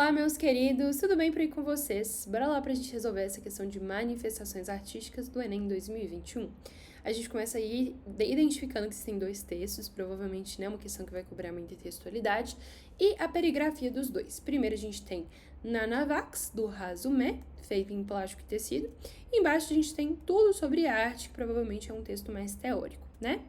Olá, meus queridos, tudo bem por aí com vocês? Bora lá pra gente resolver essa questão de manifestações artísticas do Enem 2021. A gente começa aí identificando que existem dois textos, provavelmente né, uma questão que vai cobrar muita textualidade, e a perigrafia dos dois. Primeiro a gente tem Nanavax, do Razumé, feito em plástico e tecido, e embaixo a gente tem tudo sobre arte, que provavelmente é um texto mais teórico, né?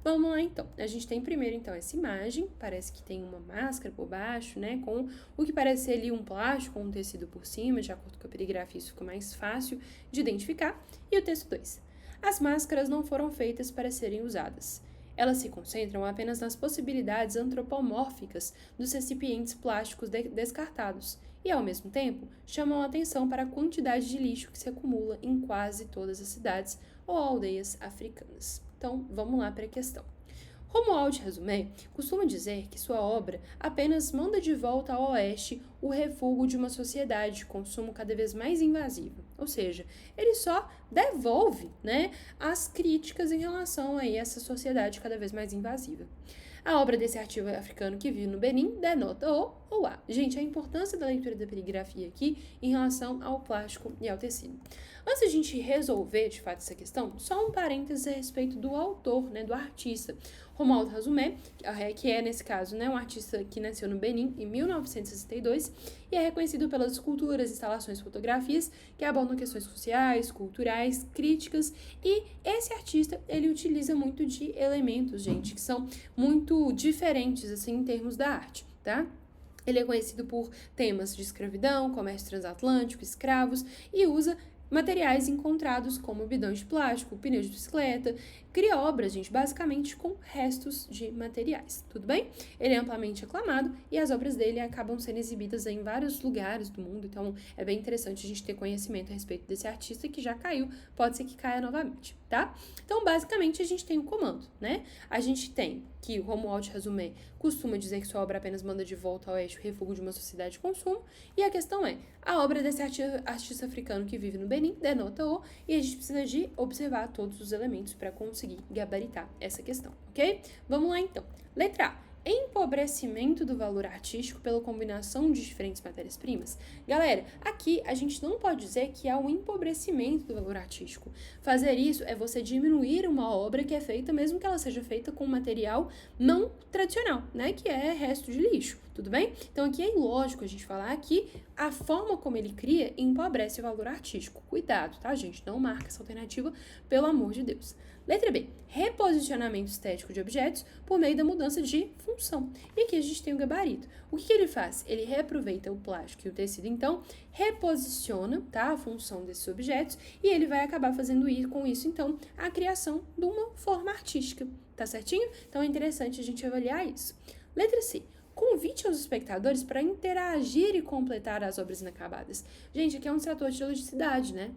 Vamos lá, então. A gente tem primeiro, então, essa imagem, parece que tem uma máscara por baixo, né, com o que parece ser ali um plástico com um tecido por cima, de acordo com a perigrafia isso fica mais fácil de identificar. E o texto 2. As máscaras não foram feitas para serem usadas. Elas se concentram apenas nas possibilidades antropomórficas dos recipientes plásticos descartados e, ao mesmo tempo, chamam a atenção para a quantidade de lixo que se acumula em quase todas as cidades ou aldeias africanas. Então, vamos lá para a questão. Romuald Razumé costuma dizer que sua obra apenas manda de volta ao oeste o refúgio de uma sociedade de consumo cada vez mais invasiva. Ou seja, ele só devolve, né, as críticas em relação a essa sociedade cada vez mais invasiva. A obra desse artista africano que vive no Benin denota o ou a. Gente, a importância da leitura da perigrafia aqui em relação ao plástico e ao tecido. Antes de a gente resolver, de fato, essa questão, só um parênteses a respeito do autor, né, do artista. Romuald Razumé, que é, nesse caso, né, um artista que nasceu no Benin em 1962 e é reconhecido pelas esculturas, instalações e fotografias que abordam questões sociais, culturais, críticas, e esse artista, ele utiliza muito de elementos, gente, que são muito diferentes, assim, em termos da arte, tá? Ele é conhecido por temas de escravidão, comércio transatlântico, escravos, e usa materiais encontrados como bidões de plástico, pneus de bicicleta, cria obras, gente, basicamente com restos de materiais, tudo bem? Ele é amplamente aclamado e as obras dele acabam sendo exibidas em vários lugares do mundo, então é bem interessante a gente ter conhecimento a respeito desse artista que já caiu, pode ser que caia novamente, tá? Então, basicamente, a gente tem o comando, né? A gente tem que o Romuald Razumé costuma dizer que sua obra apenas manda de volta ao eixo o refúgio de uma sociedade de consumo, e a questão é, a obra desse artista africano que vive no Benin denota o, e a gente precisa de observar todos os elementos para conseguir gabaritar essa questão, ok? Vamos lá então. Letra A. Empobrecimento do valor artístico pela combinação de diferentes matérias-primas. Galera, aqui a gente não pode dizer que há um empobrecimento do valor artístico. Fazer isso é você diminuir uma obra que é feita, mesmo que ela seja feita com material não tradicional, né? Que é resto de lixo, tudo bem? Então aqui é ilógico a gente falar que a forma como ele cria empobrece o valor artístico. Cuidado, tá, gente? Não marca essa alternativa, pelo amor de Deus. Letra B. Reposicionamento estético de objetos por meio da mudança de função. E aqui a gente tem o gabarito. O que ele faz? Ele reaproveita o plástico e o tecido, então, reposiciona, tá, a função desses objetos, e ele vai acabar fazendo com isso, então, a criação de uma forma artística, tá certinho? Então é interessante a gente avaliar isso. Letra C. Convite aos espectadores para interagir e completar as obras inacabadas. Gente, aqui é um trator de logicidade, né?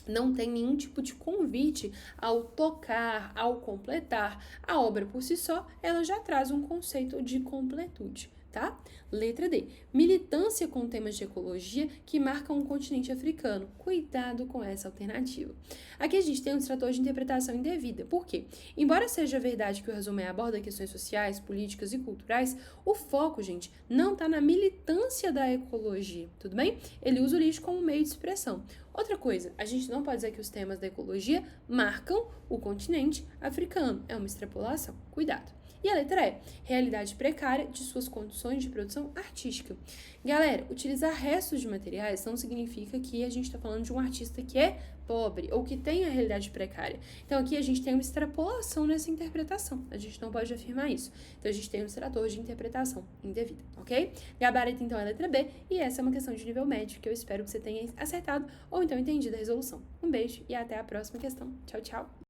Não tem nenhum tipo de convite ao tocar, ao completar. A obra por si só, ela já traz um conceito de completude, tá? Letra D. Militância com temas de ecologia que marcam um continente africano. Cuidado com essa alternativa. Aqui a gente tem um distrator de interpretação indevida. Por quê? Embora seja verdade que o Razumé aborda questões sociais, políticas e culturais, o foco, gente, não está na militância da ecologia, tudo bem? Ele usa o lixo como meio de expressão. Outra coisa, a gente não pode dizer que os temas da ecologia marcam o continente africano. É uma extrapolação. Cuidado. E a letra E, realidade precária de suas condições de produção artística. Galera, utilizar restos de materiais não significa que a gente está falando de um artista que é pobre ou que tem a realidade precária. Então aqui a gente tem uma extrapolação nessa interpretação. A gente não pode afirmar isso. Então a gente tem um extrator de interpretação indevida, ok? Gabarito então é a letra B e essa é uma questão de nível médio que eu espero que você tenha acertado ou então entendido a resolução. Um beijo e até a próxima questão. Tchau, tchau!